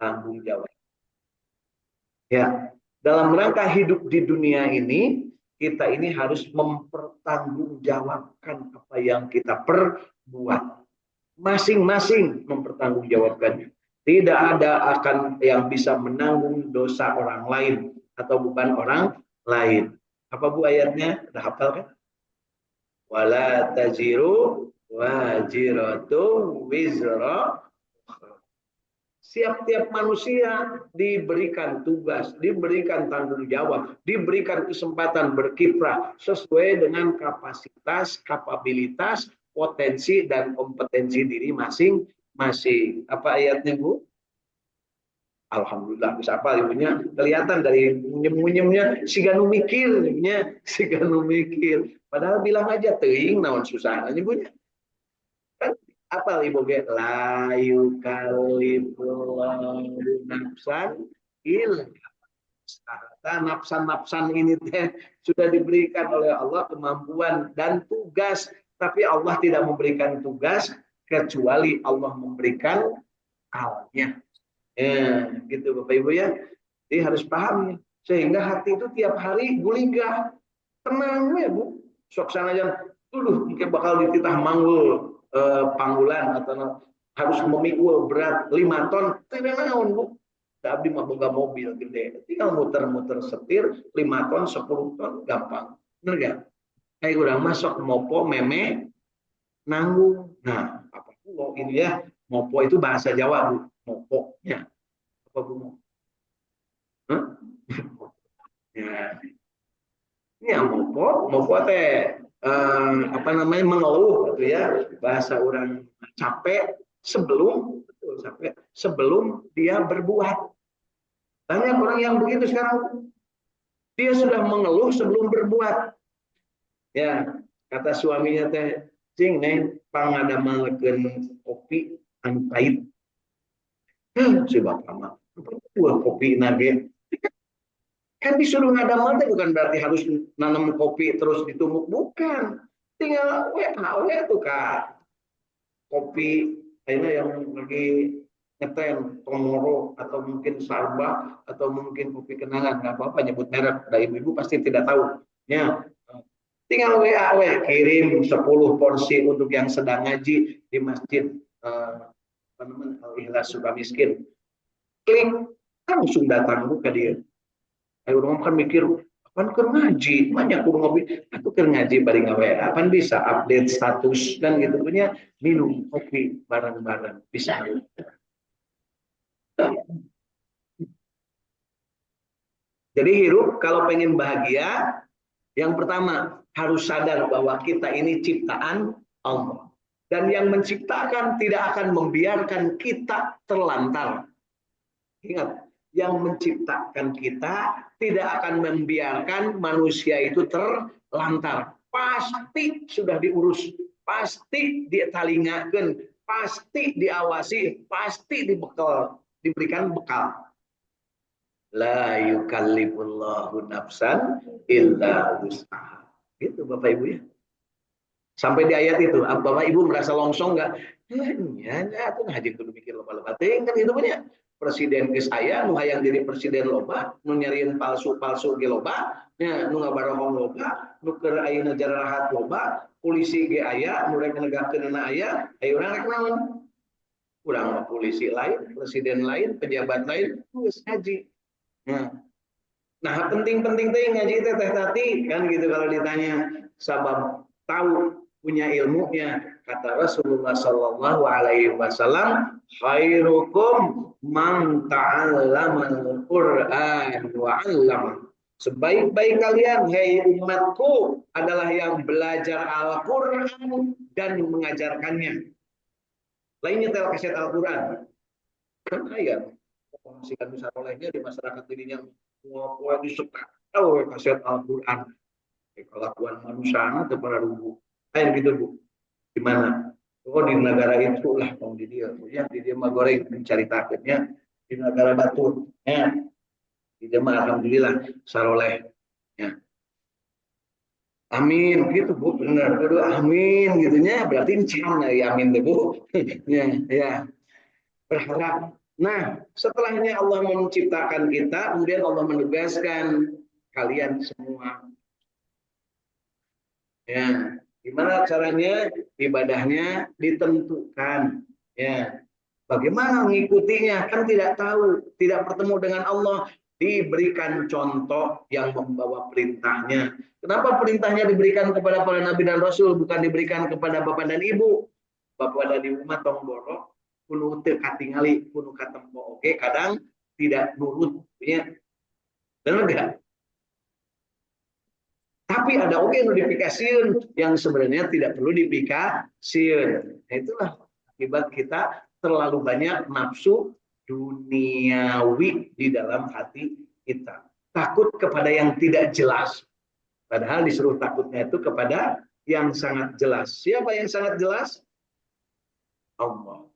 tanggung jawab. Ya, dalam rangka hidup di dunia ini, kita ini harus mempertanggungjawabkan apa yang kita perbuat. Masing-masing mempertanggungjawabkannya. Tidak ada akan yang bisa menanggung dosa orang lain atau beban orang lain. Apa Bu ayatnya? Udah hafal kan? Wala taziru wajiratu wizra. Setiap manusia diberikan tugas, diberikan tanggung jawab, diberikan kesempatan berkiprah sesuai dengan kapasitas, kapabilitas, potensi, dan kompetensi diri masing-masing. Apa ayatnya, Bu? Alhamdulillah bisa apa ibunya, kelihatan dari munyem-munyemnya siganu mikir, ibunya siganu mikir. Padahal bilang aja teuing naon susah ibunya. Kan apa ibu ge la yukalifullahu nafsan illa nafsan-nafsan ini teh sudah diberikan oleh Allah kemampuan dan tugas, tapi Allah tidak memberikan tugas kecuali Allah memberikan halnya. Gitu Bapak Ibu ya. Jadi harus paham ya. Sehingga hati itu tiap hari gulingah. Tenang ya Bu. Sok sanajan mungkin bakal dititah manggul panggulan atau harus memikul berat 5 ton. Tidak naon Bu. Abdi mah boga mobil gede. Tinggal muter-muter setir 5 ton, 10 ton gampang. Bener gak? Kayak udah masuk mopo meme nanggung. Nah, apa pulau ini ya? Mopo itu bahasa Jawa Bu. Mopoknya apa Bu? Huh? Ya, ini mopo teh apa namanya mengeluh gitu ya, bahasa orang capek sebelum dia berbuat. Banyak orang yang begitu sekarang, dia sudah mengeluh sebelum berbuat. Ya, kata suaminya teh, cing neng pangadamalekeun kopi anu pahit. Si bapak mah, kopi nage. Kan disuruh ngadamel teh bukan berarti harus nanam kopi terus ditumbuk, bukan. Tinggal WHW tuh Kak. Kopi ini yang lagi ngetren Tomoro atau mungkin Sarba atau mungkin kopi kenangan, nggak apa-apa nyebut merek, dari ibu-ibu pasti tidak tahu. Ya, tinggal WA kirim 10 porsi untuk yang sedang ngaji di masjid Al-Ikhlas Sukamiskin. Klik langsung datang buka dia. Ayo orang kan mikir, apaan ke ngaji? Banyak kurang ngopi. Aku ke ngaji bari ngawe. Apaan bisa update status dan gitu punya minum kopi bareng-bareng bisa. Jadi hirup kalau pengen bahagia, yang pertama harus sadar bahwa kita ini ciptaan Allah. Dan yang menciptakan tidak akan membiarkan kita terlantar. Ingat, yang menciptakan kita tidak akan membiarkan manusia itu terlantar. Pasti sudah diurus, pasti ditalingakan, pasti diawasi, pasti diberikan bekal. La yukallifullahu nafsan illa wus'aha. Gitu Bapak Ibu ya. Sampai di ayat itu, Bapak Ibu merasa longsong nggak? Ya, tuh ngaji kudu mikir loba-loba ting kan gitu punya. Presiden ke saya, nu hayang jadi presiden loba, nu nyariin palsu-palsu ge loba, nya nu ngabarohong loba, nu keur ayeuna jarahat loba, polisi ge aya, nu rek negakeun aya, ayo urang rek naon? Urang mah polisi lain, presiden lain, pejabat lain, geus ngaji. Nah, penting-penting teh ngaji teh tadi kan gitu kalau ditanya sabab tahu punya ilmunya, kata Rasulullah Shallallahu Alaihi Wasallam, khairukum man ta'allamal Quran wa 'allama. Sebaik-baik kalian, hei umatku, adalah yang belajar Al-Quran dan mengajarkannya. Lainnya tel kaset Al-Quran. Kan ayat menghasilkan besar olehnya di masyarakat dirinya mau disekat tahu kaset Al-Quran. Kelakuan manusia itu para rubuh. Kayak gitu Bu. Gimana? Oh di negara itu lah mau di dia. Ya di dia mah goreng mencari takutnya di negara Batur. Ya. Di dia mah alhamdulillah saroleh. Ya. Amin gitu Bu, benar. Aduh, amin gitunya berarti cian ya amin deh Bu. Ya, ya. Berharap Nah, setelahnya Allah menciptakan kita, kemudian Allah menugaskan kalian semua. Ya, gimana caranya? Ibadahnya ditentukan. Ya, bagaimana mengikutinya? Kan tidak tahu, tidak bertemu dengan Allah. Diberikan contoh yang membawa perintahnya. Kenapa perintahnya diberikan kepada para nabi dan rasul, bukan diberikan kepada bapak dan ibu? Bapak dan ibu mah tong borok, kuno teu katingali, kuno katempo. Oke, kadang tidak nurut, ya. Benar enggak? Tapi ada oke notifikasi yang sebenarnya tidak perlu dipikasi. Nah, itulah akibat kita terlalu banyak nafsu duniawi di dalam hati kita. Takut kepada yang tidak jelas. Padahal disuruh takutnya itu kepada yang sangat jelas. Siapa yang sangat jelas? Allah.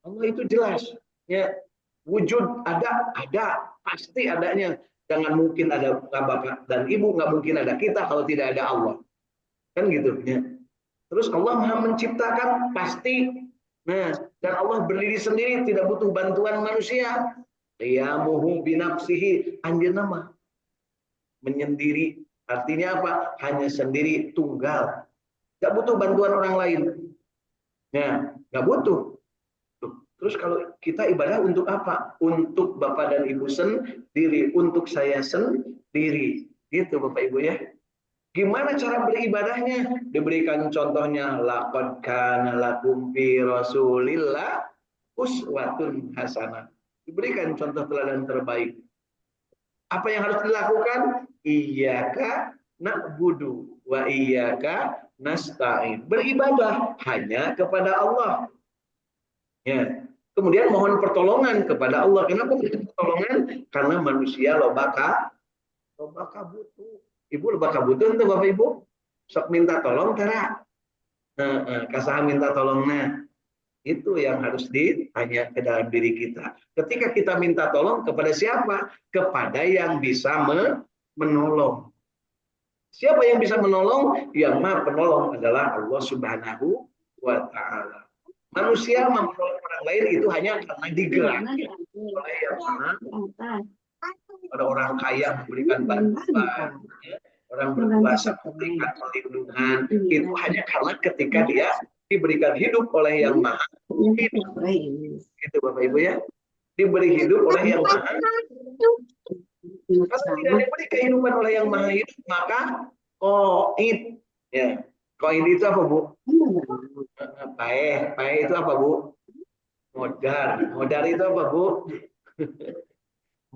Allah itu jelas. Ya, wujud ada, pasti adanya. Jangan mungkin ada bapak dan ibu, nggak mungkin ada kita kalau tidak ada Allah. Kan gitu ya. Terus Allah Maha menciptakan pasti. Nah, dan Allah berdiri sendiri tidak butuh bantuan manusia. Qiyamuhu binafsihi, anjeun nama menyendiri. Artinya apa? Hanya sendiri tunggal. Gak butuh bantuan orang lain. Ya, gak butuh. Terus kalau kita ibadah untuk apa? Untuk Bapak dan Ibu sendiri, untuk saya sendiri. Gitu Bapak Ibu ya. Gimana cara beribadahnya? Diberikan contohnya, laqad kana lakum fi Rasulillah uswatun hasanah. Diberikan contoh teladan terbaik. Apa yang harus dilakukan? Iyyaka na'budu wa iyyaka nasta'in. Beribadah hanya kepada Allah. Ya. Kemudian mohon pertolongan kepada Allah. Kenapa minta pertolongan? Karena manusia loba butuh. Ibu loba butuh untuk Bapak Ibu. Sok minta tolong tara. Kasah minta tolongnya. Itu yang harus ditanya ke dalam diri kita. Ketika kita minta tolong kepada siapa? Kepada yang bisa menolong. Siapa yang bisa menolong? Yang Maha Penolong adalah Allah Subhanahu wa Ta'ala. Manusia menolong orang lain itu hanya karena digerakkan oleh yang Maha. Ada orang kaya memberikan bantuan, orang berkuasa memberikan perlindungan, itu hanya karena ketika dia diberikan hidup oleh yang Maha hidup. Itu Bapak Ibu ya, diberi hidup oleh yang Maha. Kalau tidak diberi kehidupan oleh yang Maha hidup, maka koid. Ya, koid itu apa Bu? Paeh itu apa Bu? Modar itu apa Bu?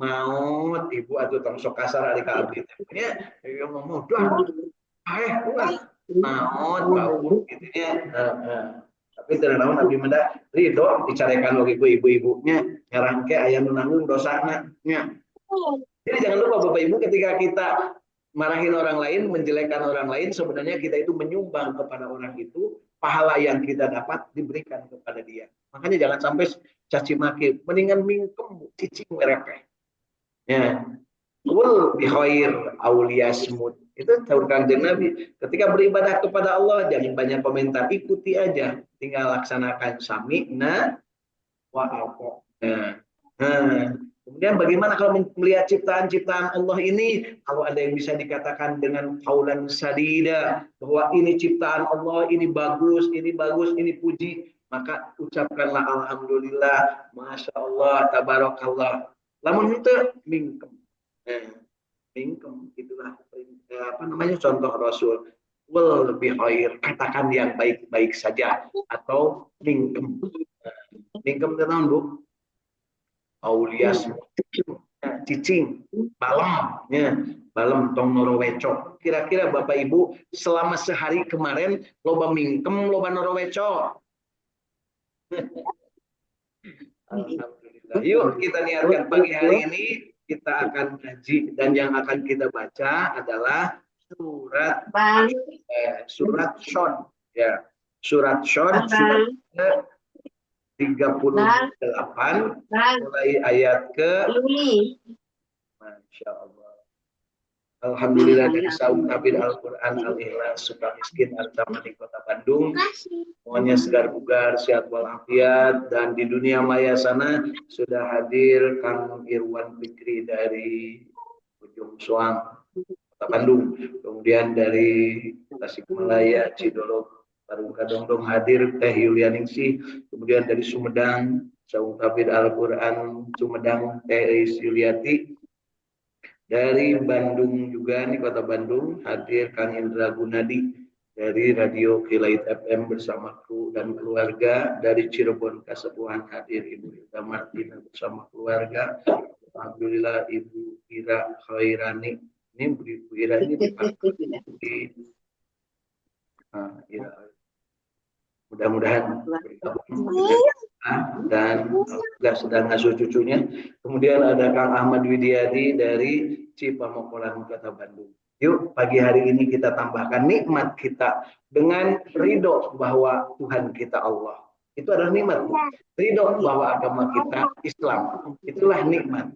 Maut ibu atau tong sok kasar adik abdi ya ngomong dah maut bau gitu ya. Tapi tidak naon abdi menda ridho dicarekan lagi ku ibu-ibunya ngarangke aya nu nanggung dosana nya. Jadi jangan lupa Bapak Ibu, ketika kita marahin orang lain, menjelekkan orang lain, sebenarnya kita itu menyumbang kepada orang itu pahala yang kita dapat diberikan kepada dia. Makanya jangan sampai caci maki, mendingan mingkem cicing merepeh. Ya, wul bihoir auliyasmut. Itu tahun kanjeng Nabi. Ketika beribadah kepada Allah, jangan banyak komentar, ikuti aja. Tinggal laksanakan sami'na wa ata'na. Nah, kemudian bagaimana kalau melihat ciptaan-ciptaan Allah ini? Kalau ada yang bisa dikatakan dengan qaulan sadida, bahwa ini ciptaan Allah, ini bagus, ini puji, maka ucapkanlah alhamdulillah, masya Allah, tabarakallah. Lamun itu mingkem. Nah, mingkem itulah apa namanya contoh Rasul. Wal bihoir, katakan yang baik-baik saja atau mingkem. Mingkem itu tahun Bu. Aulias cicing, balem, ya, balem tong noroweco. Kira-kira Bapak Ibu selama sehari kemarin loba mingkem, loba noroweco. Alhamdulillah. Yuk kita niatkan pagi hari ini kita akan ngaji dan yang akan kita baca adalah surat Shon, ya, surat Shon, surat 38 mulai ayat ke Masya Allah. Alhamdulillah dari Saung Tabir Al-Quran Al-Ikhlas Suka Miskin Artamani Kota Bandung. Semuanya segar bugar, sehat walafiat, dan di dunia maya sana sudah hadir Kang Irwan Fikri dari Ujung Soang, Kota Bandung. Kemudian dari Tasikmalaya, Cidolog, Parung Kadongdong hadir Teh Yulianingsih. Kemudian dari Sumedang, Saung Tabir Al-Quran Sumedang Teh Yuliati. Dari Bandung juga nih Kota Bandung hadir Kang Indra Gunadi dari Radio Kilait FM bersama kru dan keluarga. Dari Cirebon Kasepuhan hadir Ibu Hilda Martina bersama keluarga. Alhamdulillah Ibu Ira Khairani. Ini Ibu Ira ini di Ira. Mudah-mudahan bergabung dan juga sedang ngasuh cucunya. Kemudian ada Kang Ahmad Widiadi dari Cipamokolan Kota Bandung. Yuk pagi hari ini kita tambahkan nikmat kita dengan ridho bahwa Tuhan kita Allah. Itu adalah nikmat. Ridho bahwa agama kita Islam. Itulah nikmat.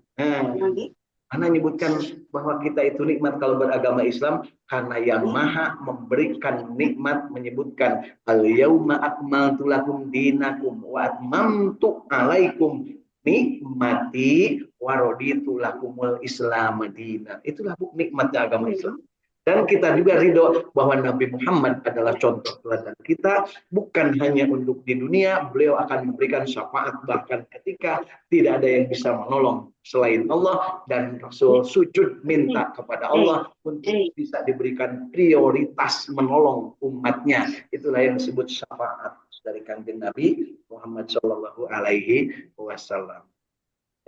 Ana menyebutkan bahwa kita itu nikmat kalau beragama Islam karena yang maha memberikan nikmat menyebutkan al-yauma akmaltu lakum dinakum wa atmamtu alaikum nikmati wa raditu lakumul islam dinan. Itulah nikmatnya agama Islam. Dan kita juga ridho bahwa Nabi Muhammad adalah contoh teladan kita, bukan hanya untuk di dunia, beliau akan memberikan syafaat bahkan ketika tidak ada yang bisa menolong selain Allah, dan Rasul sujud minta kepada Allah untuk bisa diberikan prioritas menolong umatnya. Itulah yang disebut syafaat dari Kanjeng Nabi Muhammad Shallallahu Alaihi Wasallam.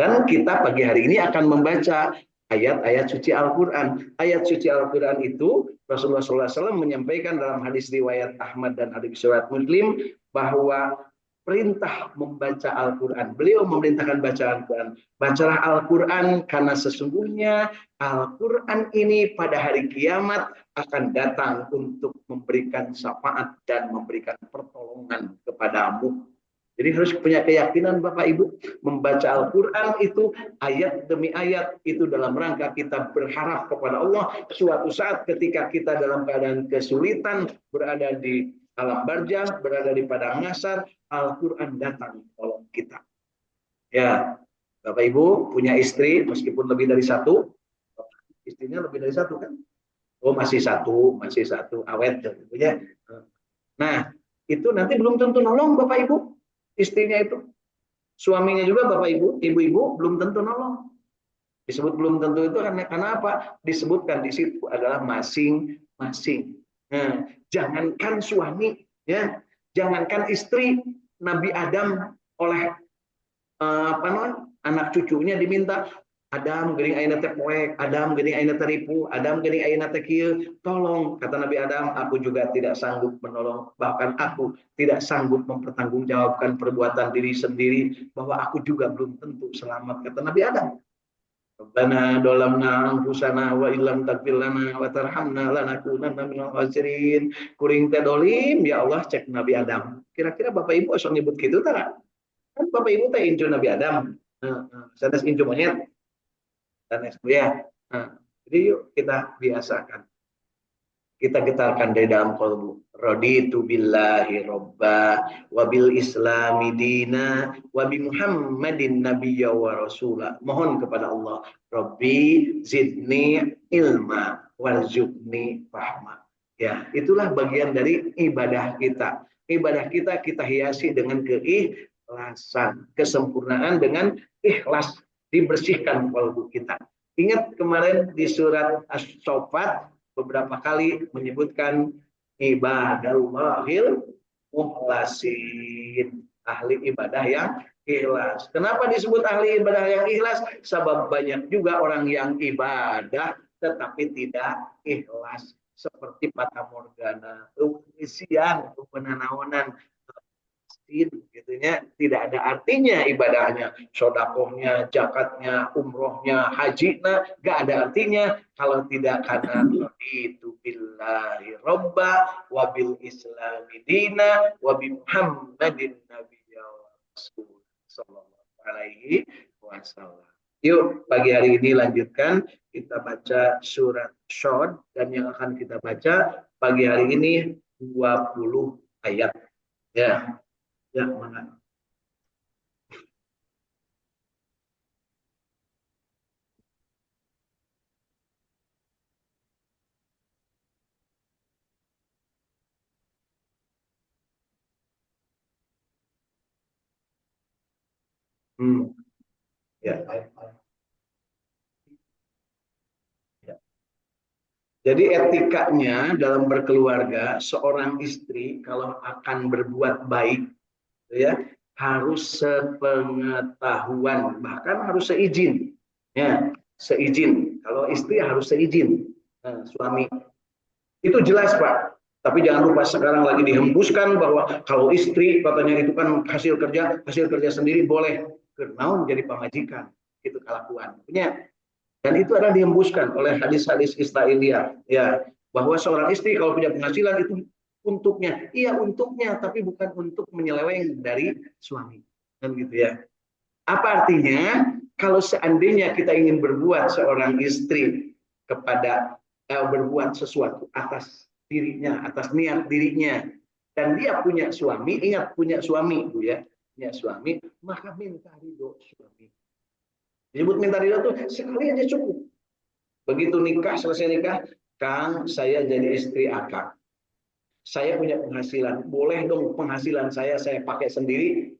Dan kita pagi hari ini akan membaca ayat-ayat suci Al-Quran. Ayat suci Al-Quran itu Rasulullah SAW menyampaikan dalam hadis riwayat Ahmad dan hadis riwayat Muslim bahwa perintah membaca Al-Quran. Beliau memerintahkan baca Al-Quran. Bacalah Al-Quran karena sesungguhnya Al-Quran ini pada hari kiamat akan datang untuk memberikan syafaat dan memberikan pertolongan kepadamu. Jadi harus punya keyakinan Bapak Ibu, membaca Al-Quran itu ayat demi ayat itu dalam rangka kita berharap kepada Allah suatu saat ketika kita dalam keadaan kesulitan, berada di alam barjah, berada di padang mahsyar, Al-Quran datang tolong kita. Ya, Bapak Ibu punya istri meskipun lebih dari satu, istrinya lebih dari satu kan? Oh masih satu awet gitu ya. Nah itu nanti belum tentu nolong Bapak Ibu. Istrinya itu, suaminya juga Bapak Ibu, ibu-ibu belum tentu nolong. Disebut belum tentu itu karena apa? Disebutkan di situ adalah masing-masing. Nah, jangankan suami, ya, jangankan istri, Nabi Adam oleh anak cucunya diminta, Adam geuning ayeuna teh poek, Adam geuning ayeuna teh ripu, Adam geuning ayeuna teh kieu. Tolong, kata Nabi Adam, aku juga tidak sanggup menolong, bahkan aku tidak sanggup mempertanggungjawabkan perbuatan diri sendiri, bahwa aku juga belum tentu selamat, kata Nabi Adam. Rabbana dolamna anfusana wa illam taghfir lana wa tarhamna lanakunanna minal khasirin. Kuring teh dolim, ya Allah, cek Nabi Adam. Kira-kira Bapak Ibu asal nyebut gitu tara? Kan Bapak Ibu teh incu Nabi Adam. Sanes incu monyet. Dan ya. Nah, jadi yuk kita biasakan. Kita getarkan dari dalam kalbu. Raditu billahi robba wa bil islami dina wa bi Muhammadin nabiyya wa rasula. Mohon kepada Allah, Rabbi zidni ilma warzuqni fahma. Ya, itulah bagian dari ibadah kita. Ibadah kita hiasi dengan keikhlasan, kesempurnaan dengan ikhlas. Dibersihkan kalbu kita. Ingat kemarin di surat As-Saffat beberapa kali menyebutkan ibadallahil mukhlasin, ahli ibadah yang ikhlas. Kenapa disebut ahli ibadah yang ikhlas? Sebab banyak juga orang yang ibadah tetapi tidak ikhlas, seperti fata morgana, isian, penanawanan, gitunya, tidak ada artinya ibadahnya, sodakohnya, zakatnya, umrohnya, hajinya, gak ada artinya kalau tidak karena itu billahi robba wabil islami dina wabi Muhammadin nabiyya wa rasul sallallahu alaihi wasallam. Yuk, pagi hari ini lanjutkan. Kita baca surat Shod. Dan yang akan kita baca pagi hari ini 20 ayat. Ya, ya, mana? Hmm, ya, ya. Jadi etikanya dalam berkeluarga, seorang istri kalau akan berbuat baik, ya harus sepengetahuan, bahkan harus seizin. Ya, seizin. Kalau istri harus seizin suami. Itu jelas, Pak. Tapi jangan lupa sekarang lagi dihembuskan bahwa kalau istri katanya itu kan hasil kerja sendiri boleh. Kenal menjadi pemajikan. Itu kelakuan. Punya. Dan itu adalah dihembuskan oleh hadis-hadis Israelia. Ya, bahwa seorang istri kalau punya penghasilan itu untuknya. Iya untuknya, tapi bukan untuk menyeleweng dari suami. Kan gitu ya. Apa artinya? Kalau seandainya kita ingin berbuat seorang istri kepada berbuat sesuatu atas dirinya, atas niat dirinya, dan dia punya suami, ingat punya suami, Bu ya, punya suami, maka minta ridho suami. Disebut minta ridho tuh sekali aja cukup. Begitu nikah, selesai nikah, Kang, saya jadi istri akak. Saya punya penghasilan, boleh dong penghasilan saya pakai sendiri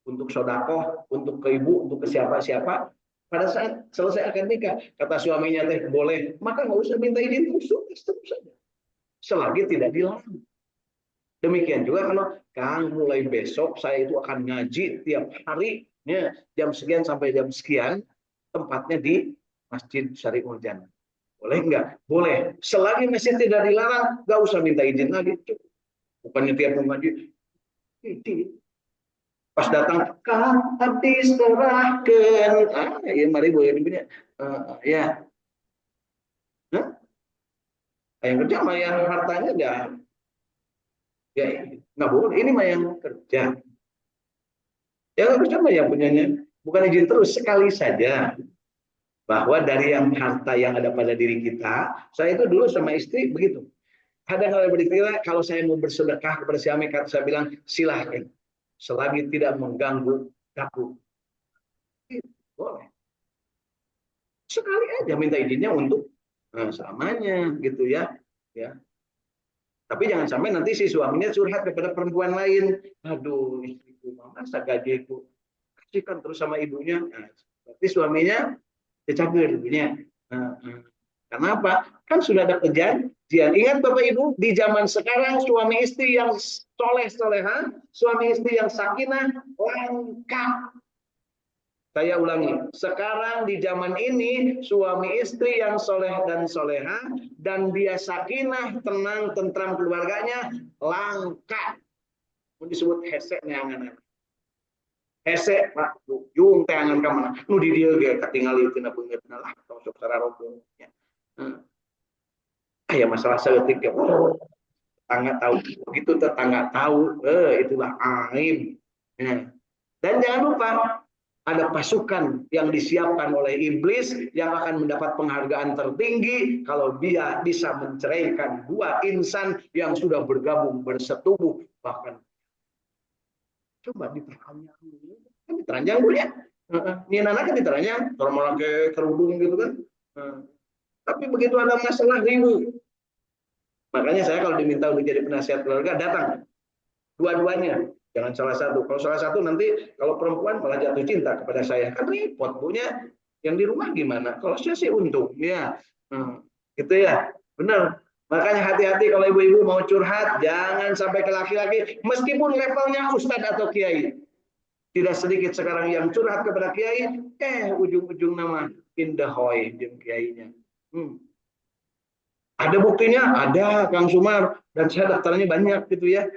untuk sodakoh, untuk ke ibu, untuk ke siapa-siapa. Pada saat selesai akad nikah, kata suaminya teh boleh, maka nggak usah minta izin terus saja. Selagi tidak dilarang. Demikian juga kalau Kang mulai besok saya itu akan ngaji tiap hari, ya, jam sekian sampai jam sekian, tempatnya di Masjid Syari'ul Jannah. Boleh enggak? Boleh. Selagi masih tidak dilarang, nggak usah minta izin lagi. Bukannya tiap mau ngaji, pas datang kan habis serahkan ya mari boleh punya ya nah, yang kerja mah yang hartanya ya nggak boleh ini mah yang kerja yang kerja mah yang punyanya bukan izin terus sekali saja bahwa dari yang harta yang ada pada diri kita saya itu dulu sama istri begitu kadang kalau berikutnya kalau saya mau bersedekah kepada suami saya bilang silahkan selagi tidak mengganggu dapur boleh sekali aja minta izinnya untuk selamanya gitu ya ya tapi jangan sampai nanti si suaminya curhat kepada perempuan lain aduh istriku masa gajiku kasihkan terus sama ibunya nah, berarti suaminya dicampur ibunya karena apa kan sudah ada kejadian ingat Bapak Ibu di zaman sekarang suami istri yang soleh soleha suami istri yang sakinah lengkap. Saya ulangi, sekarang di zaman ini suami istri yang soleh dan soleha dan dia sakinah, tenang, tentram keluarganya langka. Disebut hesek neangan. Hesek Pak, yung teangan ka mana. Nu di dieu ge katingali tina beungeutna lah sok sararobong. Ya masalah saeutik ge tetangga tahu. Begitu tetangga tahu, itulah aib. Dan jangan lupa ada pasukan yang disiapkan oleh iblis yang akan mendapat penghargaan tertinggi kalau dia bisa menceraikan dua insan yang sudah bergabung bersetubuh bahkan coba diteranjang kan diteranjang dulu ya ini anak kan diteranjang kalau malah ke kerudung gitu kan tapi begitu ada masalah ribut makanya saya kalau diminta untuk jadi penasihat keluarga datang dua-duanya jangan salah satu kalau salah satu nanti kalau perempuan malah jatuh cinta kepada saya kan repot punya yang di rumah gimana kalau saya sih untung ya gitu ya benar makanya hati-hati kalau ibu-ibu mau curhat jangan sampai ke laki-laki meskipun levelnya ustadz atau kiai tidak sedikit sekarang yang curhat kepada kiai ujung-ujung nama indahoy jeng kiainya ada buktinya ada Kang Sumar dan saya daftarnya banyak gitu ya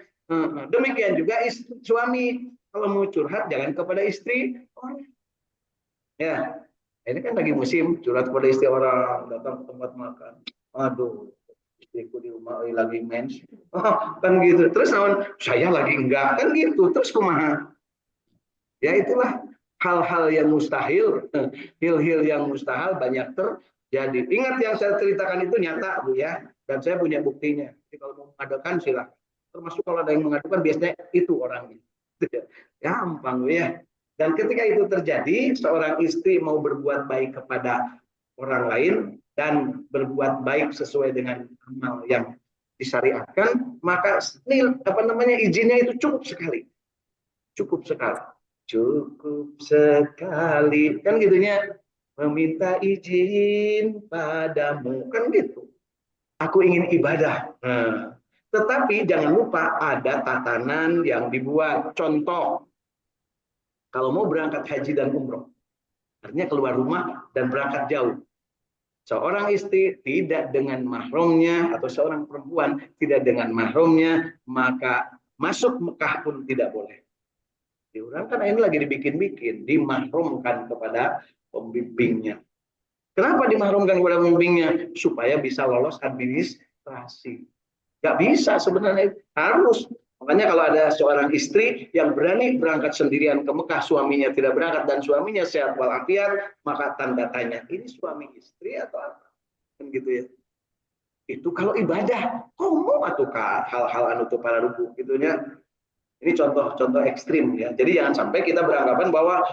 demikian juga suami kalau mau curhat jangan kepada istri ya ini kan lagi musim curhat kepada istri orang datang ke tempat makan aduh istriku di rumah lagi mens kan gitu terus saya lagi enggak kan gitu terus kumaha ya itulah hal-hal yang mustahil, hil-hil yang mustahil banyak terjadi. Ingat yang saya ceritakan itu nyata, Bu ya, dan saya punya buktinya. Jadi kalau mau mengadukan silakan. Termasuk kalau ada yang mengadukan biasanya itu orangnya. Gampang Bu ya. Dan ketika itu terjadi, seorang istri mau berbuat baik kepada orang lain dan berbuat baik sesuai dengan amal yang disyariatkan, maka izinnya itu cukup sekali. Cukup sekali. Cukup sekali. Kan gitunya, meminta izin padamu. Kan gitu. Aku ingin ibadah. Nah, tetapi jangan lupa ada tatanan yang dibuat. Contoh, kalau mau berangkat haji dan umroh, artinya keluar rumah dan berangkat jauh. Seorang istri tidak dengan mahramnya atau seorang perempuan tidak dengan mahramnya, maka masuk Mekah pun tidak boleh. Orang kan ini lagi dibikin-bikin, dimahrumkan kepada pembimbingnya. Kenapa dimahrumkan kepada pembimbingnya? Supaya bisa lolos administrasi. Gak bisa sebenarnya, harus. Makanya kalau ada seorang istri yang berani berangkat sendirian ke Mekah, suaminya tidak berangkat dan suaminya sehat walafiat, maka tanda tanya, ini suami istri atau apa? Kan gitu ya. Itu kalau ibadah, komo atau hal-hal anu tuh para rubuh gitunya. Ini contoh-contoh ekstrim ya. Jadi jangan sampai kita beranggapan bahwa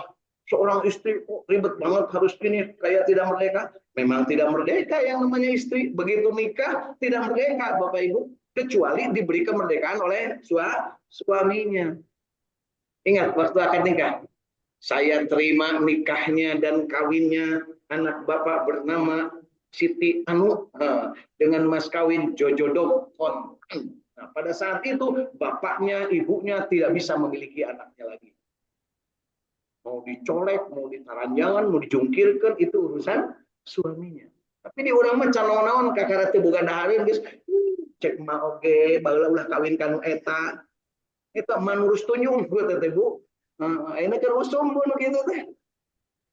seorang istri ribet banget harus ini kayak tidak merdeka. Memang tidak merdeka yang namanya istri. Begitu nikah tidak merdeka Bapak Ibu. Kecuali diberi kemerdekaan oleh suaminya. Ingat waktu akad nikah. Saya terima nikahnya dan kawinnya anak Bapak bernama Siti Anu dengan mas kawin Jojo Dokon. Nah, pada saat itu bapaknya, ibunya tidak bisa memiliki anaknya lagi. Mau dicolek, mau ditaranjangan, mau dijungkirkan, itu urusan suaminya. Tapi di orang mah calon-calon kakak teu boga dahareun geus cek mah oge baheula ulah kawin kanu eta. Eta manurus tunjung buat teh Bu. Ini kan usum pun gitu teh.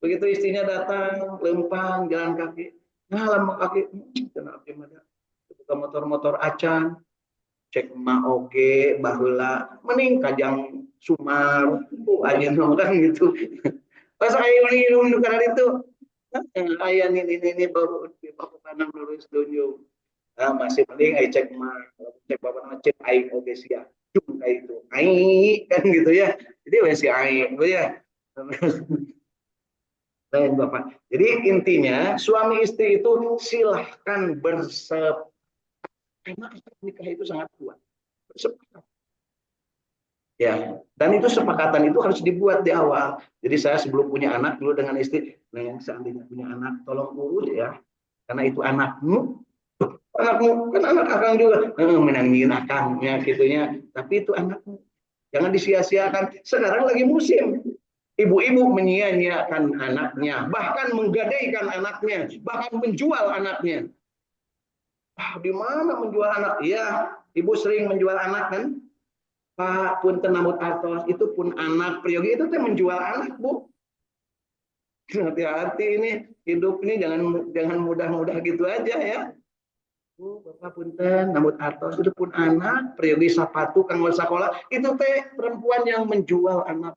Begitu istrinya datang, lempang jalan kaki. Nah, lama kaki, kenapa gimana? Buka motor-motor acan, cek ma oge baheula mending kajang Sumar aja kan gitu pas aya minum karena itu aya ini baru tanam lurus tunjuk masih mending aya cek ma cek bapak cek aing oge sia jung kayak itu aing kan gitu ya jadi wes si aing gitu ya lain bapak jadi intinya suami istri itu silahkan bersep karena nikah itu sangat kuat bersepakat. Ya, dan itu sepakatan itu harus dibuat di awal. Jadi saya sebelum punya anak dulu dengan istri, nah yang seandainya punya anak, tolong urus ya, karena itu anakmu kan anak akang juga, menangin akangnya gitunya, tapi itu anakmu, jangan disia-siakan. Sekarang lagi musim, ibu-ibu menyia-nyiakan anaknya, bahkan menggadaikan anaknya, bahkan menjual anaknya. Di mana menjual anak? Iya, ibu sering menjual anak kan? Pak punten namut artos itu pun anak priyogi itu teh menjual anak Bu. Hati-hati ini hidup ini jangan mudah-mudah gitu aja ya. Bu Bapak punten namut artos itu pun anak priyogi sapatu kang sekolah itu teh perempuan yang menjual anak.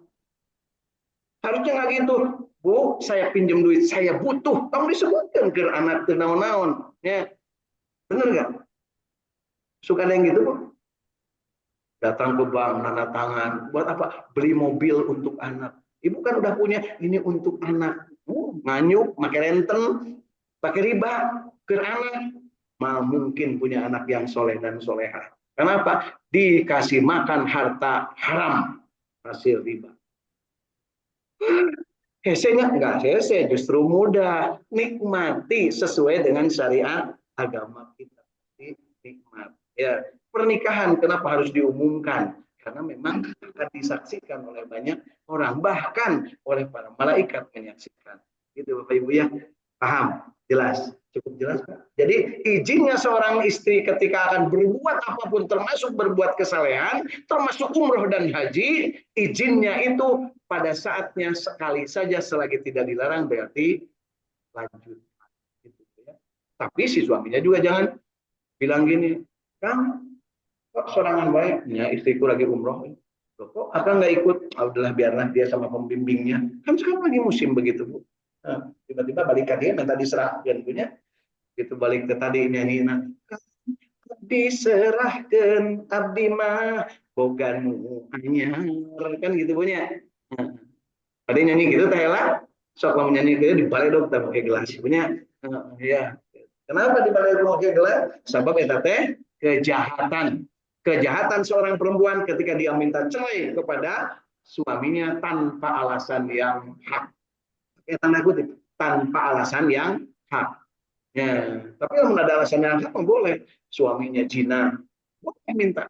Harusnya nggak gitu. Bu saya pinjam duit saya butuh kamu disebutkan ke anak teu naon-naon ya. Bener nggak? Suka ada yang gitu Bu? Datang ke bank, nanda tangan, buat apa? Beli mobil untuk anak. Ibu kan udah punya, ini untuk anak. Nganyuk, pakai renten, pakai riba, ke anak. Mal mungkin punya anak yang soleh dan soleha. Kenapa? Dikasih makan harta haram, hasil riba. Hesenya enggak hese, justru mudah. Nikmati sesuai dengan syariat agama kita. Nikmat. Ya, pernikahan kenapa harus diumumkan? Karena memang akan disaksikan oleh banyak orang, bahkan oleh para malaikat menyaksikan. Gitu Bapak Ibu ya. Paham? Jelas? Cukup jelas Pak? Jadi izinnya seorang istri ketika akan berbuat apapun termasuk berbuat kesalehan, termasuk umroh dan haji, izinnya itu pada saatnya sekali saja selagi tidak dilarang berarti lanjut. Gitu, ya. Tapi si suaminya juga jangan bilang gini, Kang, kok sorangan baik? Ya istriku lagi umroh. kok akang nggak ikut? Ah, udahlah biarlah dia sama pembimbingnya. Kan sekarang lagi musim begitu Bu. Nah, tiba-tiba balik ke dia minta diserahkan punya. Gitu balik ke tadi nyanyi diserahkan abdi mah bogan anyar kan gitu punya. Nah, tadi nyanyi gitu teh lah. Sok mau nyanyi gitu dibalik dong kita pakai gelas punya. Ya. Kenapa dibalik pakai gelas? Sebab eta teh kejahatan. Kejahatan seorang perempuan ketika dia minta cerai kepada suaminya tanpa alasan yang hak. Tanda kutip, tanpa alasan yang hak. Ya, tapi kalau ada alasan yang hak boleh. Suaminya Cina, boleh minta.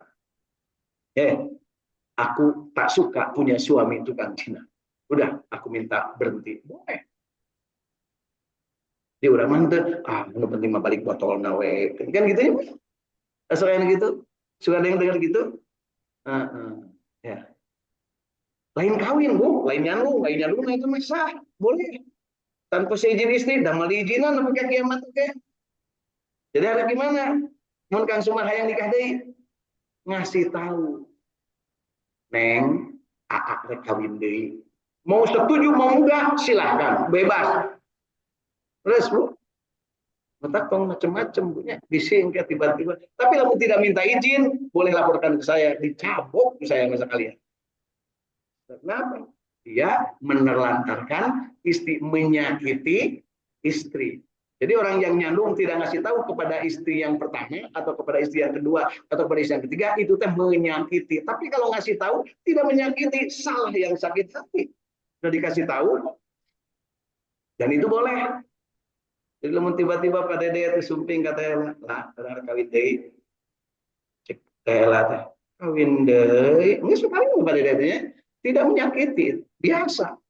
Aku tak suka punya suami tukang Cina. Udah, aku minta berhenti. Boleh. Dia udah mantep. Nggak penting mah balik botol nawe. Kan gitu ya. Selain gitu, suka ada yang dengar gitu. Ya. Lain kawin, Bu. Lain nyandung nah itu sah. Boleh. Tanpa seizin istri, dan malah izinan pakai kiamat. Oke. Jadi ada gimana? Mun Kang Sumar hayang nikah deui ngasih tahu. Neng, akak rek kawin deui. Mau setuju mau enggak silahkan, bebas. Terus Bu, mentak tong macam-macam punya bising kayak tiba-tiba. Tapi kamu tidak minta izin, boleh laporkan ke saya, dicabok saya masa kalian. Kenapa? Dia menelantarkan istri, menyakiti istri. Jadi orang yang nyandung tidak ngasih tahu kepada istri yang pertama atau kepada istri yang kedua atau kepada istri yang ketiga itu teh menyakiti. Tapi kalau ngasih tahu tidak menyakiti, salah yang sakit hati. Sudah dikasih tahu dan itu boleh. Jadi lamun tiba-tiba pada dia itu sumping katanya lah, benar kawin deui. Cek teh lah teh. Kawin deui. Geus kawin pada dia tidak menyakiti, biasa.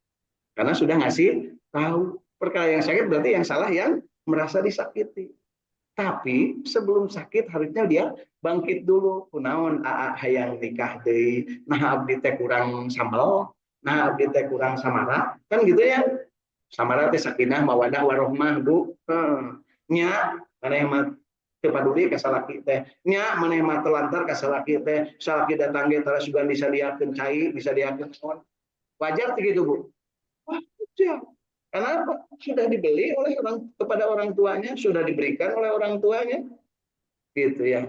Karena sudah ngasih tahu. Perkara yang sakit berarti yang salah yang merasa disakiti. Tapi sebelum sakit harusnya dia bangkit dulu. Kunaon hayang nikah deui, nah abdi teh kurang sambal, nah abdi teh kurang samara, kan gitu ya. Samara teh sakinah mawadah warohmah Bu. Nya maneh mah teu paduli ka salaki teh. Nya maneh mah telantar ka salaki teh. Salaki datang ge tara sugan disadiakeun cai, disadiakeun soal. Wajar gitu Bu. Wajar. Kenapa? Sudah dibeli oleh orang kepada orang tuanya, sudah diberikan oleh orang tuanya. Gitu ya.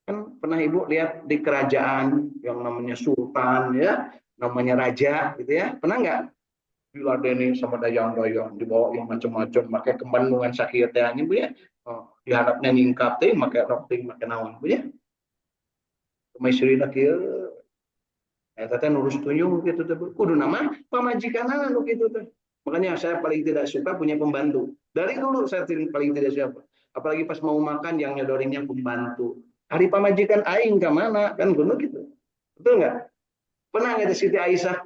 Kan pernah Ibu lihat di kerajaan yang namanya sultan ya, namanya raja gitu ya. Pernah nggak diladeni sama dayang-dayang, dibawa yang macam-macam, pakai kembang sakitnya Bu ya. Diharapnya nyingkap teh pakai rok teh pakai naon Bu ya. Kemaisirina kieu eta nurus tunjung gitu teh kudu nama pamajikanana nu kitu teh. Makanya saya paling tidak suka punya pembantu. Dari dulu saya paling tidak suka. Apalagi pas mau makan yang nyodorinnya pembantu. Hari pamajikan aing ke mana? Kan gunung gitu. Betul nggak? Pernah nggak Siti Aisyah?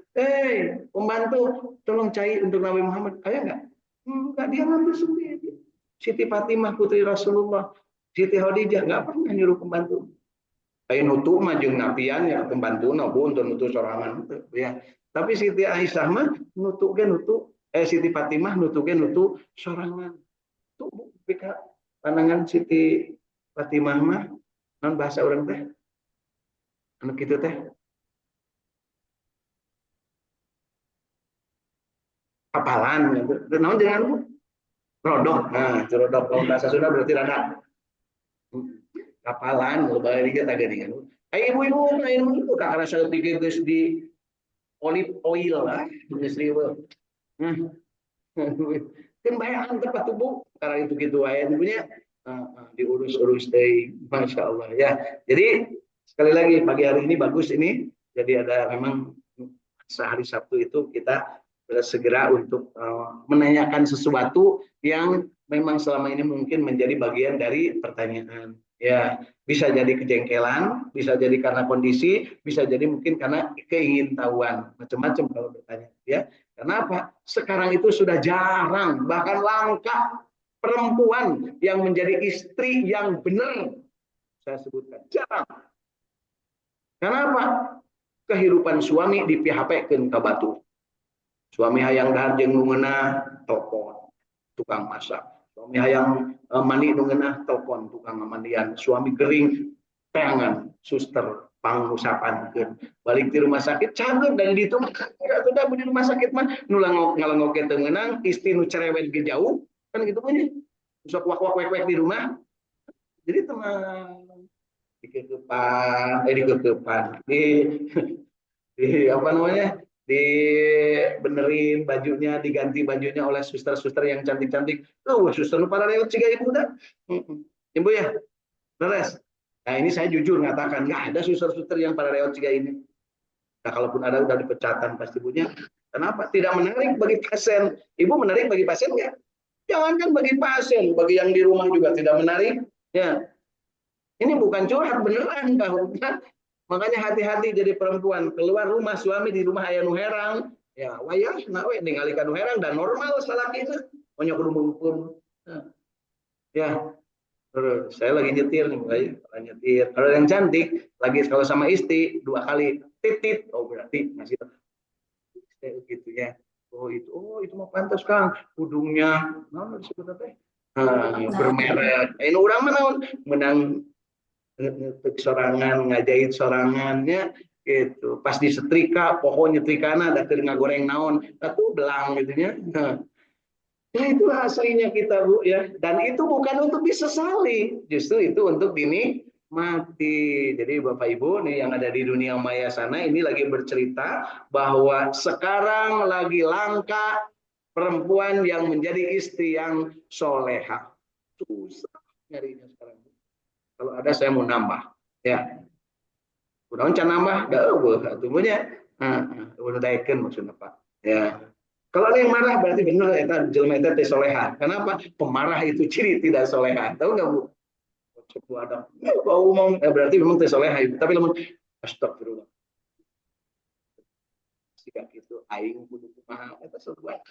Pembantu, tolong cai untuk Nabi Muhammad. Ayah nggak? Enggak, dia ngambil sendiri. Siti Fatimah putri Rasulullah. Siti Khadijah nggak pernah nyuruh pembantu. Kayak nutu mah jeung napian ya pembantu nabu untuk nutu sorangan ya. Tapi Siti Aisyah mah nutu ge nutu Siti Fatimah nutu ge nutu sorangan. Tuh bika pandangan Siti Fatimah mah non bahasa orang teh. Anu kitu teh. Kapalan gitu. Naon dengan rodok. Nah, rodok kalau bahasa Sunda berarti rada. Kapalan lo balik kita gini kan. Ibu-ibu ibu karena saya pikir guys di olive oil lah industri itu. Kan bayang tempat tubuh karena itu gitu aja punya diurus-urus deh, masya Allah ya. Jadi sekali lagi pagi hari ini bagus ini. Jadi ada memang sehari Sabtu itu kita segera untuk menanyakan sesuatu yang memang selama ini mungkin menjadi bagian dari pertanyaan. Ya, bisa jadi kejengkelan, bisa jadi karena kondisi, bisa jadi mungkin karena keingintahuan, macam-macam kalau bertanya. Ya, kenapa? Sekarang itu sudah jarang, bahkan langka perempuan yang menjadi istri yang benar. Saya sebutkan jarang. Kenapa? Kehidupan suami di PHP-keun ka batu. Suami hayang dahar jeung nu ngeunah telepon tukang masak. Suami hayang mandi nu ngeunah telepon tukang mandian. Suami gering teangan suster pangusapankeun balik di rumah sakit cager dan di itu sudah di rumah sakit mah nu ngalengok teu meunang istri nu cerewet ge jauh kan gitu punya sok wak wak wek wek di rumah jadi teman dikekepan di apa namanya dibenerin bajunya diganti bajunya oleh suster-suster yang cantik-cantik suster lu pada lewat ciga ibu dah ibu ya beres nah ini saya jujur mengatakan nggak ada suster-suster yang pada lewat ciga ini nah kalaupun ada udah dipecatan pasti ibunya kenapa tidak menarik bagi pasien ibu menarik bagi pasien nggak jangankan bagi pasien bagi yang di rumah juga tidak menarik ya ini bukan curhat beneran bahwa makanya hati-hati jadi perempuan keluar rumah suami di rumah aya nu herang ya wayah nah we ningali ka nu herang dan normal salaki itu nya kudu mungkun ya terus saya lagi nyetir nih nyetir kalau yang cantik lagi kalau sama istri 2 kali titit oh berarti masih gitu ya oh itu mah pantas Kang hudungnya naon disebut teh bermerek ini urang mah naon menang ngetik sorangan ngajahit sorangannya gitu pas disetrika pohon nyetrikana ada keur ngagoreng naon atuh belang gitu nya nah itu aslinya kita Bu ya dan itu bukan untuk disesali justru itu untuk dinikmati jadi Bapak Ibu nih yang ada di dunia maya sana ini lagi bercerita bahwa sekarang lagi langka perempuan yang menjadi istri yang soleha susah nyarinya sekarang kalau ada saya mau nambah ya udah can nambah dah tunggunya udah daekeun maksudnya Pak ya kalau ada yang marah berarti benar eta jelema eta teh soleha kenapa pemarah itu ciri tidak soleha tahu nggak Bu coba ada bau mau berarti memang teh soleha tapi lamun astagfirullah siga kitu aing kudu kumaha eta sebuah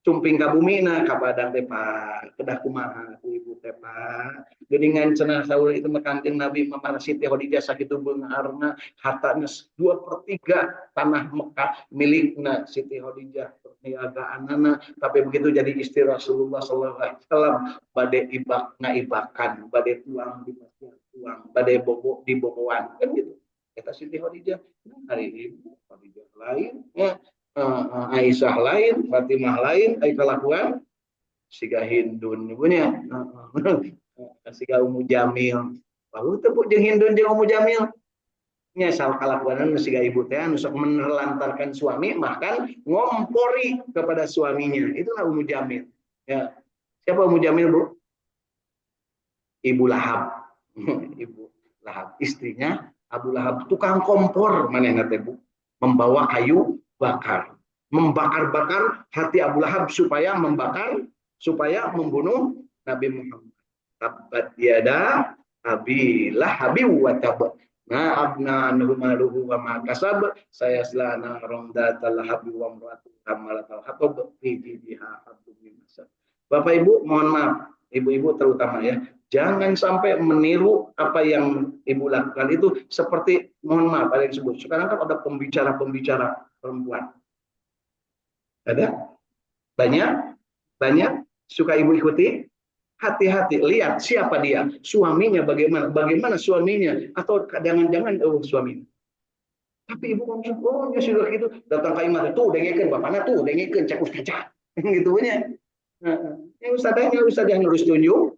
cumping ka bumina ka badan teh Pak kedah kumaha ku ibu teh Pak geuningan cenah saur itu mah Kanjeng Nabi mamar Siti Khadijah sakitu beungarna hartana 2/3 tanah Mekah milikna Siti Khadijah perniagaanana tapi begitu jadi istri Rasulullah sallallahu alaihi wasallam bade ibak ngaibakan bade tuang di pasir tuang bade bobo di boboan kan gitu eta Siti Khadijah hari ibu Khadijah lain ya Aisyah lain, Fatimah lain, kelakuan siga Hindun ibunya, siga Ummu Jamil. Lalu tepuk jeung Hindun jeung Ummu Jamil. Nya salah kelakuanan siga ibu teh anu sok menelantarkan suami bahkan ngompori kepada suaminya. Itulah Ummu Jamil. Ya. Siapa Ummu Jamil, Bu? Ibu Lahab. Ibu Lahab istrinya Abu Lahab tukang kompor manehna teh Bu. Membawa kayu bakar membakar-bakar hati Abu Lahab supaya membunuh Nabi Muhammad. Tabbat yada Abi Lahabi wa tab. Nah abna anhu maluhu wa ma kasab saya selana rondatal habi wa mratu kamalatal hatab fi jiha hablum min masad. Bapak Ibu mohon maaf, ibu-ibu terutama ya, jangan sampai meniru apa yang ibu lakukan itu seperti mohon maaf ada yang disebut. Sekarang kan ada pembicara-pembicara perempuan. Ada? Banyak suka ibu ikuti? Hati-hati, lihat siapa dia, suaminya bagaimana suaminya, atau jangan-jangan suaminya. Tapi ibu ngomong, oh ya sudah gitu, datang ke imam tuh dengekeun bapakna tuh dengekeun cek ustazah, gitu punya. Yang ustazah yang harus tunjuk,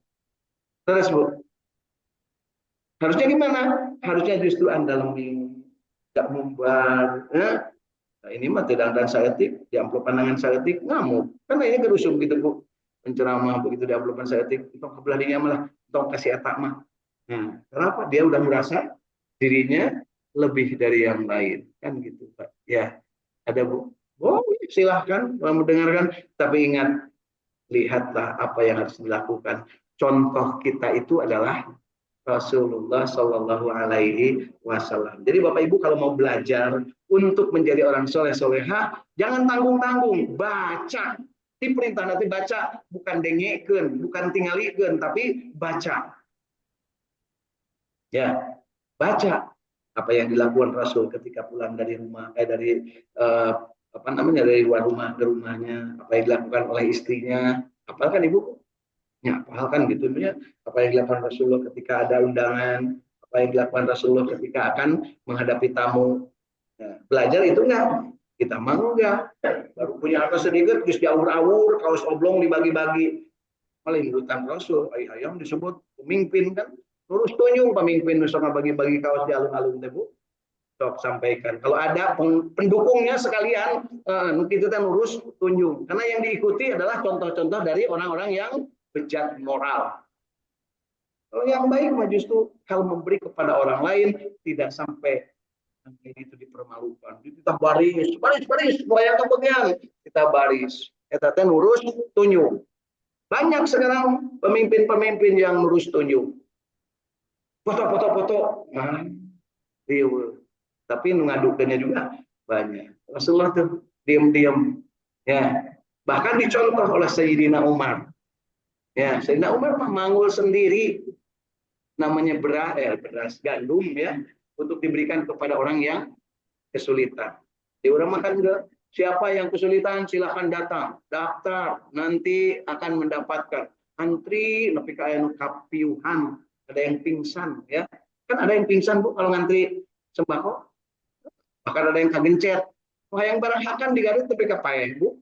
terus Bu. Harusnya gimana? Harusnya justru Anda tidak membar. Nah, ini mah tidak dan saetik, di amplop pandangan saetik ngamuk. Karena ini gerusum gitu Bu. Penceramah begitu di amplopan saetik, tong kebelah dinya malah tong kasih etak mah. Nah, kenapa? Dia udah merasa dirinya lebih dari yang lain, kan gitu Pak. Ya, ada Bu. Oh, silahkan mendengarkan, tapi ingat lihatlah apa yang harus dilakukan. Contoh kita itu adalah Rasulullah Shallallahu Alaihi Wasallam. Jadi Bapak Ibu kalau mau belajar untuk menjadi orang soleh soleha, jangan tanggung-tanggung, baca. Diperintah nanti baca, bukan dengekeun, bukan tingalikeun, tapi baca. Ya, baca apa yang dilakukan Rasul ketika pulang dari rumah, dari dari luar rumah ke rumahnya, apa yang dilakukan oleh istrinya, apalagi kan Ibu? Ya, apalkan gitu ya, apa yang dilakukan Rasulullah ketika ada undangan, Apa yang dilakukan Rasulullah ketika akan menghadapi tamu. Nah, belajar itu enggak, kita mau enggak. Baru punya apa sedikit, terus diawur-awur, kaos oblong dibagi-bagi. Paling hutan Rasul, ayam disebut pemimpin kan. Terus tunjuk pemimpin, misalnya bagi-bagi kaos di alun-alun tebu. Sok sampaikan. Kalau ada pendukungnya sekalian, kita kan urus tunjuk. Karena yang diikuti adalah contoh-contoh dari orang-orang yang bejat moral. Kalau yang baik mah justru kalau memberi kepada orang lain tidak sampai itu dipermalukan. Kita baris, baris, baris, yang kebagian kita baris. Kita urus tunjuk. Banyak sekarang pemimpin-pemimpin yang ngurus tunjuk. Foto-foto-foto. Nah, tapi ngadukannya juga banyak. Rasulullah tuh diam-diam. Ya. Bahkan dicontoh oleh Sayyidina Umar. Ya, Sayyidina Umar mangul sendiri namanya beras gandum ya untuk diberikan kepada orang yang kesulitan. Di orang makan juga siapa yang kesulitan silahkan datang, daftar nanti akan mendapatkan. Antri nepi ka anu kapiuhan, ada yang pingsan ya. Kan ada yang pingsan Bu kalau ngantri sembako. Bahkan ada yang kagencet. Wah yang barang akan di Garut nepi ka paeh Bu.